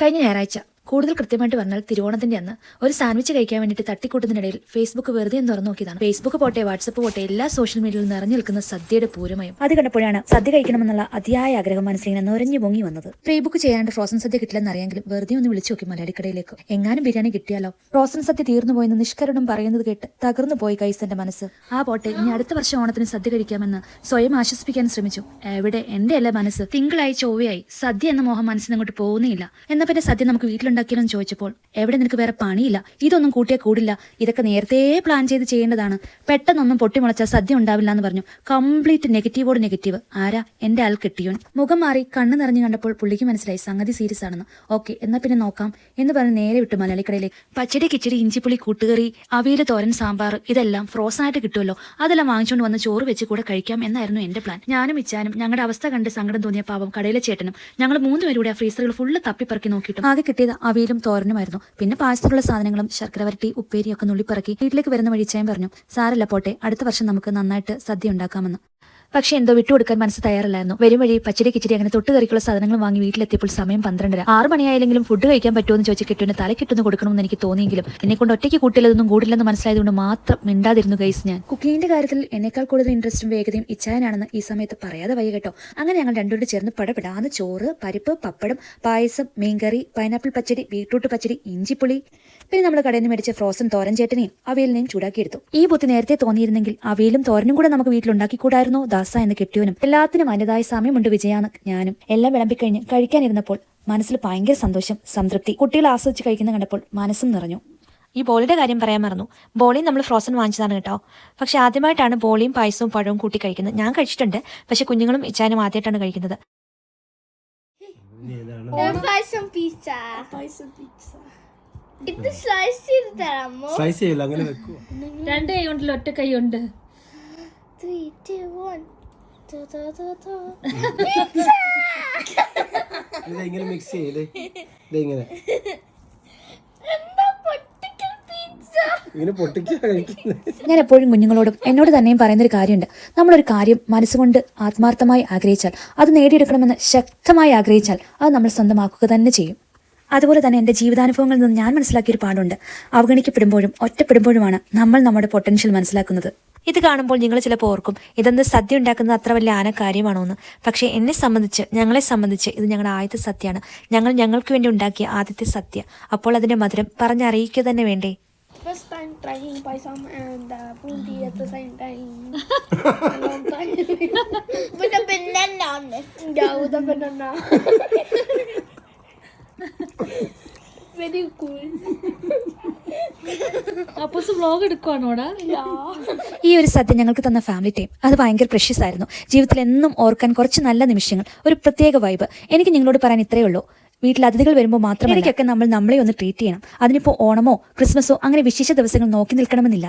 കഴിഞ്ഞ ഞായറാഴ്ച, കൂടുതൽ കൃത്യമായിട്ട് പറഞ്ഞാൽ തിരുവോണത്തിന്റെ അന്ന്, ഒരു സാൻഡ്വിച്ച് കഴിക്കാൻ വേണ്ടിയിട്ട് തട്ടിക്കൂട്ടുന്നതിനിടയിൽ ഫേസ്ബുക്ക് വെറുതെ തുറന്നു നോക്കിയതാണ്. ഫേസ്ബുക്ക് പോട്ടെ, വാട്സപ്പ് പോട്ടെ, എല്ലാ സോഷ്യൽ മീഡിയയിലും നിറഞ്ഞു നിൽക്കുന്ന സദ്യയുടെ പൂരമയം. അത് കണ്ടപ്പോഴാണ് സദ്യ കഴിക്കണമെന്നുള്ള അതിയായ ആഗ്രഹം മനസ്സിലിങ്ങനെ നുരഞ്ഞു പൊങ്ങി വന്നത്. പ്രീ ബുക്ക് ചെയ്യാണ്ട് ഫ്രോസൺ സദ്യ കിട്ടില്ലെന്ന് അറിയാമെങ്കിലും വെറുതെ ഒന്ന് വിളിച്ചു നോക്കി മലയാളിക്കടയിലേക്ക്. എങ്ങാനും ബിരിയാണി കിട്ടിയാലോ? ഫ്രോസൺ സദ്യ തീർന്നു പോയെന്ന് നിഷ്കരണം പറയുന്നത് കേട്ട് തകർന്നു പോയി കൈസന്റെ മനസ്സ്. ആ പോട്ടെ, ഇനി അടുത്ത വർഷം ഓണത്തിന് സദ്യ കഴിക്കാമെന്ന് സ്വയം ആശ്വസിപ്പിക്കാൻ ശ്രമിച്ചു. എവിടെ എന്റെ അല്ല മനസ്സ്. തിങ്കളായി ചൊവ്വയായി സദ്യ എന്ന മോഹം മനസ്സിന് അങ്ങോട്ട് പോകുന്നില്ല. എന്നാ പിന്നെ സദ്യ നമുക്ക് വീട്ടിലുണ്ടാക്കിയാലെന്ന് ചോദിച്ചപ്പോൾ, എവിടെ നിനക്ക് വേറെ പണിയില്ല, ഇതൊന്നും കൂട്ടിയാൽ കൂടില്ല, ഇതൊക്കെ നേരത്തെ പ്ലാൻ ചെയ്ത് ചെയ്യേണ്ടതാണ്, പെട്ടെന്നൊന്നും പൊട്ടിമുളച്ചാൽ സദ്യ ഉണ്ടാവില്ല എന്ന് പറഞ്ഞു. കംപ്ലീറ്റ് നെഗറ്റീവോട് നെഗറ്റീവ്. ആരാ? എന്റെ ആൾ കെട്ടിയോൻ. മുഖം മാറി കണ്ണ് നിറഞ്ഞു കണ്ടപ്പോൾ പുള്ളിക്ക് മനസ്സിലായി സംഗതി സീരിയസ് ആണെന്ന്. ഓക്കെ, എന്നാ പിന്നെ നോക്കാം എന്ന് പറഞ്ഞ് നേരെ വിട്ടു മലയാളിക്കടയിലേക്ക്. പച്ചടി, കിച്ചടി, ഇഞ്ചിപ്പുളി, കൂട്ടുകറി, അവിയൽ, തോരൻ, സാമ്പാർ ഇതെല്ലാം ഫ്രോസൺ ആയിട്ട് കിട്ടുമല്ലോ, അതെല്ലാം വാങ്ങിച്ചുകൊണ്ട് വന്ന് ചോറ് വെച്ച് കൂടെ കഴിക്കാം എന്നായിരുന്നു എന്റെ പ്ലാൻ. ഞാനും ഇച്ചാനും ഞങ്ങളുടെ അവസ്ഥ കണ്ട് സങ്കടം തോന്നിയ പാവം കടയിലെ ചേട്ടനും ഞങ്ങൾ 3 പേരുടെ ആ ഫ്രീസറുകൾ ഫുള്ള് തപ്പിപ്പറക്കി നോക്കിയിട്ടും ആകെ കിട്ടിയത് അവിയലും തോരനുമായിരുന്നു. പിന്നെ പായസത്തിലുള്ള സാധനങ്ങളും ശർക്കര വരട്ടി, ഉപ്പേരിയൊക്കെ നുള്ളിപ്പറക്കി വീട്ടിലേക്ക് വരുന്ന വഴിച്ചായും പറഞ്ഞു, സാരല്ല പോട്ടെ, അടുത്ത വർഷം നമുക്ക് നന്നായിട്ട് സദ്യ ഉണ്ടാക്കാമെന്ന്. പക്ഷെ എന്തോ വിട്ടുകൊടുക്കാൻ മനസ്സ് തയ്യാറല്ലായിരുന്നു. വരും വഴി പച്ചടി, കിച്ചടി അങ്ങനെ തൊട്ടുകറിക്കുള്ള സാധനങ്ങൾ വാങ്ങി വീട്ടിലെത്തിയപ്പോൾ സമയം 12:30. 6 മണിയായില്ലെങ്കിലും ഫുഡ് കഴിക്കാൻ പറ്റുമെന്ന് ചോദിച്ച് കിട്ടുന്ന തലക്കിട്ടൊന്ന് കൊടുക്കണമെന്ന് എനിക്ക് തോന്നിയെങ്കിലും എന്നെ കൊണ്ട് ഒറ്റയ്ക്ക് കൂട്ടിലതൊന്നും കൂടില്ലെന്ന് മനസ്സിലായതുകൊണ്ട് മാത്രം മിണ്ടാതിരുന്നു ഗൈസ്. ഞാൻ കുക്കിങ്ങിന്റെ കാര്യത്തിൽ എന്നേക്കാൾ കൂടുതൽ ഇൻട്രസ്റ്റും വേഗതയും ഇച്ചായനാണെന്ന് ഈ സമയത്ത് പറയാതെ വയ്യ കേട്ടോ. അങ്ങനെ ഞങ്ങൾ രണ്ടുപേരും ചേർന്ന് പടപെടാന്ന് ചോറ്, പരിപ്പ്, പപ്പടം, പായസം, മീൻകറി, പൈനാപ്പിൾ പച്ചടി, ബീട്രൂട്ട് പച്ചടി, ഇഞ്ചിപ്പുളി, പിന്നെ നമ്മൾ കടയിൽ നിന്ന് മേടിച്ച ഫ്രോസൺ തോരൻ ചേട്ടനെയും അവിയലിനെയും ചൂടാക്കിയെടുത്തു. ഈ ബുദ്ധി നേരത്തെ തോന്നിയിരുന്നെങ്കിൽ അവിയലും തോരനും കൂടെ നമുക്ക് വീട്ടിലുണ്ടാക്കിക്കൂടായിരുന്നോ ദാസ എന്ന് കെട്ടിയവനും. എല്ലാത്തിനും അതിൻ്റെതായ സമയമുണ്ട് വിജയാന്ന് ഞാനും. എല്ലാം വിളമ്പിക്കഴിഞ്ഞ് കഴിക്കാനിരുന്നപ്പോൾ മനസ്സിൽ ഭയങ്കര സന്തോഷം, സംതൃപ്തി. കുട്ടികൾ ആസ്വദിച്ച് കഴിക്കുന്ന കണ്ടപ്പോൾ മനസ്സും നിറഞ്ഞു. ഈ ബോളിയുടെ കാര്യം പറയാൻ മറന്നു. ബോളിയും നമ്മൾ ഫ്രോസൺ വാങ്ങിച്ചതാണ് കേട്ടോ. പക്ഷെ ആദ്യമായിട്ടാണ് ബോളിയും പായസവും പഴവും കൂട്ടി കഴിക്കുന്നത്. ഞാൻ കഴിച്ചിട്ടുണ്ട്, പക്ഷെ കുഞ്ഞുങ്ങളും ഇച്ചാനും ആദ്യമായിട്ടാണ് കഴിക്കുന്നത്. ഇത് സ്ലൈസ് ചെയ്ത് തരാമോ? സ്ലൈസ് ചെയ്യില്ല, അങ്ങനെ വെക്കുക. 2 കൈ ഉണ്ടല്ലോ, ഒറ്റ കൈ ഉണ്ട്. 3, 2, 1. ഇങ്ങനെ മിക്സ് ചെയ്യേ, ഇങ്ങനെ ഇങ്ങനെ പൊട്ടിക്കാ കഴിക്കുന്നത്. ഞാൻ എപ്പോഴും കുഞ്ഞുങ്ങളോടും എന്നോട് തന്നെയും പറയുന്നൊരു കാര്യമുണ്ട്. നമ്മളൊരു കാര്യം മനസ്സുകൊണ്ട് ആത്മാർത്ഥമായി ആഗ്രഹിച്ചാൽ, അത് നേടിയെടുക്കണമെന്ന് ശക്തമായി ആഗ്രഹിച്ചാൽ, അത് നമ്മൾ സ്വന്തമാക്കുക തന്നെ ചെയ്യും. അതുപോലെ തന്നെ എൻ്റെ ജീവിതാനുഭവങ്ങളിൽ നിന്ന് ഞാൻ മനസ്സിലാക്കിയൊരു പാടുണ്ട്. അവഗണിക്കപ്പെടുമ്പോഴും ഒറ്റപ്പെടുമ്പോഴുമാണ് നമ്മൾ നമ്മുടെ പൊട്ടൻഷ്യൽ മനസ്സിലാക്കുന്നത്. ഇത് കാണുമ്പോൾ നിങ്ങൾ ചിലപ്പോൾ ഓർക്കും, ഇതെന്ത് സദ്യ ഉണ്ടാക്കുന്നത് അത്ര വലിയ ആന കാര്യമാണോ എന്ന്. പക്ഷേ എന്നെ സംബന്ധിച്ച്, ഞങ്ങളെ സംബന്ധിച്ച് ഇത് ഞങ്ങളുടെ ആദ്യത്തെ സദ്യയാണ്. ഞങ്ങൾക്ക് വേണ്ടി ഉണ്ടാക്കിയ ആദ്യത്തെ സദ്യ. അപ്പോൾ അതിന്റെ മധുരം പറഞ്ഞറിയിക്കുക തന്നെ വേണ്ടേ? First time trying paisam and pundi at the same time. A long time. With a banana on it. Yeah, with a banana. Very cool. അപ്പോസ് വ്ലോഗ് എടുക്കുവാണോടാ? ഈ ഒരു സദ്യ ഞങ്ങൾക്ക് തന്ന ഫാമിലി ടൈം അത് ഭയങ്കര പ്രഷ്യസ് ആയിരുന്നു. ജീവിതത്തിൽ എന്നും ഓർക്കാൻ കുറച്ച് നല്ല നിമിഷങ്ങൾ, ഒരു പ്രത്യേക വൈബ്. എനിക്ക് നിങ്ങളോട് പറയാൻ ഇത്രയേ ഉള്ളൂ. വീട്ടിൽ അതിഥികൾ വരുമ്പോൾ മാത്രമേ നമ്മളെ ഒന്ന് ട്രീറ്റ് ചെയ്യണം. അതിനിപ്പോൾ ഓണമോ ക്രിസ്മസോ അങ്ങനെ വിശേഷ ദിവസങ്ങൾ നോക്കി നിൽക്കണമെന്നില്ല.